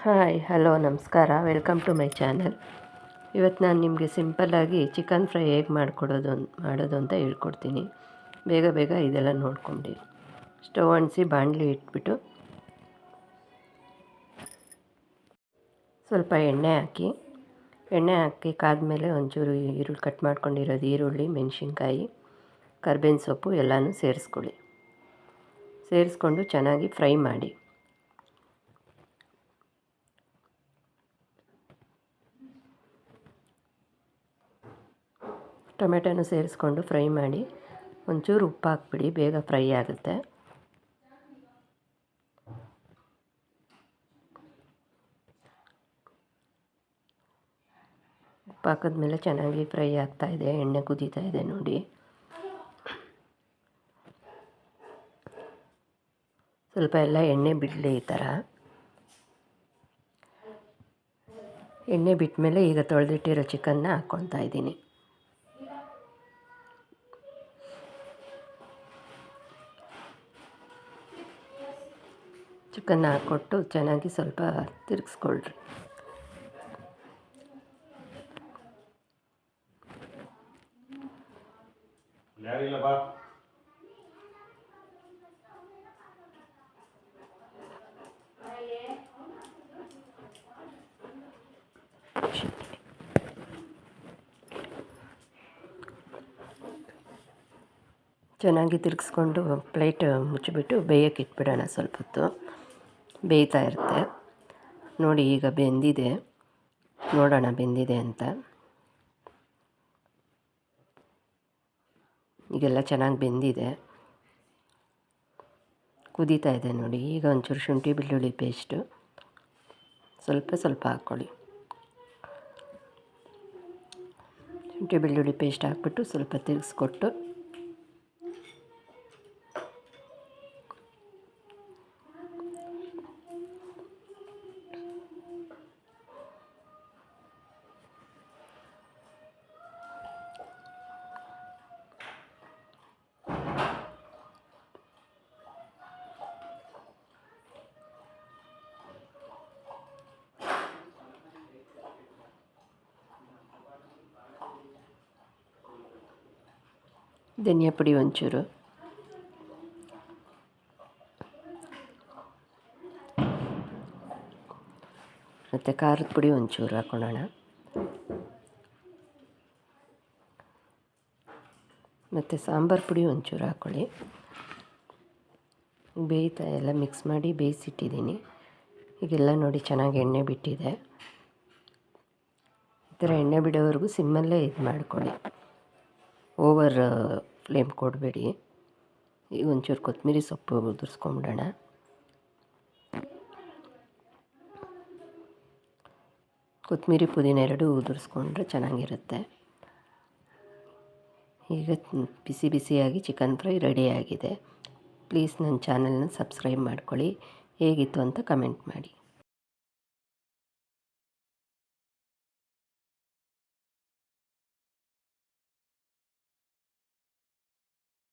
Hi hello ನಮಸ್ಕಾರ, welcome to my channel. ಇವತ್ತು ನಾನು ನಿಮಗೆ ಸಿಂಪಲ್ಲಾಗಿ ಚಿಕನ್ ಫ್ರೈ ಹೇಗೆ ಮಾಡೋದು ಅಂತ ಹೇಳ್ಕೊಡ್ತೀನಿ. ಬೇಗ ಬೇಗ ಇದೆಲ್ಲ ನೋಡ್ಕೊಂಡು ಸ್ಟವ್ ಅಂಟಿಸಿ ಬಾಣಲಿ ಇಟ್ಬಿಟ್ಟು ಸ್ವಲ್ಪ ಎಣ್ಣೆ ಹಾಕಿ ಕಾದ್ಮೇಲೆ ಒಂಚೂರು ಈರುಳ್ಳಿ ಕಟ್ ಮಾಡ್ಕೊಂಡಿರೋದು ಈರುಳ್ಳಿ, ಮೆಣಸಿನ್ಕಾಯಿ, ಕರ್ಬೇವಿನ ಸೊಪ್ಪು ಎಲ್ಲನೂ ಸೇರಿಸ್ಕೊಂಡು ಚೆನ್ನಾಗಿ ಫ್ರೈ ಮಾಡಿ. ಟೊಮೆಟೊನೂ ಸೇರಿಸ್ಕೊಂಡು ಫ್ರೈ ಮಾಡಿ. ಒಂಚೂರು ಉಪ್ಪು ಹಾಕ್ಬಿಡಿ, ಬೇಗ ಫ್ರೈ ಆಗುತ್ತೆ. ಉಪ್ಪು ಹಾಕಿದ್ಮೇಲೆ ಚೆನ್ನಾಗಿ ಫ್ರೈ ಆಗ್ತಾಯಿದೆ, ಎಣ್ಣೆ ಕುದೀತಾ ಇದೆ ನೋಡಿ. ಸ್ವಲ್ಪ ಎಲ್ಲ ಎಣ್ಣೆ ಬಿಡಲಿ. ಈ ಥರ ಎಣ್ಣೆ ಬಿಟ್ಟ ಮೇಲೆ ಈಗ ತೊಳೆದಿಟ್ಟಿರೋ ಚಿಕನ್ನ ಹಾಕ್ಕೊತಾ ಇದ್ದೀನಿ. ಚಿಕನ್ನ ಹಾಕ್ಕೊಟ್ಟು ಚೆನ್ನಾಗಿ ಸ್ವಲ್ಪ ತಿರುಗಿಸ್ಕೊಳ್ರಿ. ಚೆನ್ನಾಗಿ ತಿರುಗಿಸ್ಕೊಂಡು ಪ್ಲೇಟ್ ಮುಚ್ಚಿಬಿಟ್ಟು ಬೇಯಕ್ಕೆ ಇಟ್ಬಿಡೋಣ. ಸ್ವಲ್ಪ ಹೊತ್ತು ಬೇಯ್ತಾ ಇರುತ್ತೆ ನೋಡಿ. ಈಗ ಬೆಂದಿದೆ, ನೋಡೋಣ ಬೆಂದಿದೆ ಅಂತ. ಈಗೆಲ್ಲ ಚೆನ್ನಾಗಿ ಬೆಂದಿದೆ, ಕುದೀತಾ ಇದೆ ನೋಡಿ. ಈಗ ಒಂಚೂರು ಶುಂಠಿ ಬೆಳ್ಳುಳ್ಳಿ ಪೇಸ್ಟು ಸ್ವಲ್ಪ ಹಾಕ್ಕೊಳ್ಳಿ. ಶುಂಠಿ ಬೆಳ್ಳುಳ್ಳಿ ಪೇಸ್ಟ್ ಹಾಕ್ಬಿಟ್ಟು ಸ್ವಲ್ಪ ತಿರುಗಿಸ್ಕೊಟ್ಟು ಧನಿಯಾ ಪುಡಿ ಒಂಚೂರು, ಮತ್ತು ಖಾರದ ಪುಡಿ ಒಂಚೂರು ಹಾಕ್ಕೊಳ್ಳೋಣ. ಮತ್ತು ಸಾಂಬಾರು ಪುಡಿ ಒಂಚೂರು ಹಾಕ್ಕೊಳ್ಳಿ. ಬೇಯ್ತಾ ಎಲ್ಲ ಮಿಕ್ಸ್ ಮಾಡಿ ಬೇಯಿಸಿಟ್ಟಿದ್ದೀನಿ. ಈಗೆಲ್ಲ ನೋಡಿ ಚೆನ್ನಾಗಿ ಎಣ್ಣೆ ಬಿಟ್ಟಿದೆ. ಈ ಥರ ಎಣ್ಣೆ ಬಿಡೋವರೆಗೂ ಸಿಮ್ಮಲ್ಲೇ ಇದು ಮಾಡ್ಕೊಳ್ಳಿ, ಓವರ್ ಫ್ಲೇಮ್ ಕೊಡಬೇಡಿ. ಈಗ ಒಂಚೂರು ಕೊತ್ತಂಬರಿ ಸೊಪ್ಪು ಉದುರಿಸ್ಕೊಂಬಿಡೋಣ. ಕೊತ್ತಂಬರಿ ಪುದೀನ ಎರಡೂ ಉದುರಿಸ್ಕೊಂಡ್ರೆ ಚೆನ್ನಾಗಿರುತ್ತೆ. ಈಗ ಬಿಸಿಯಾಗಿ ಚಿಕನ್ ಫ್ರೈ ರೆಡಿಯಾಗಿದೆ. ಪ್ಲೀಸ್ ನನ್ನ ಚಾನಲ್ನ ಸಬ್ಸ್ಕ್ರೈಬ್ ಮಾಡ್ಕೊಳ್ಳಿ. ಹೇಗಿತ್ತು ಅಂತ ಕಮೆಂಟ್ ಮಾಡಿ.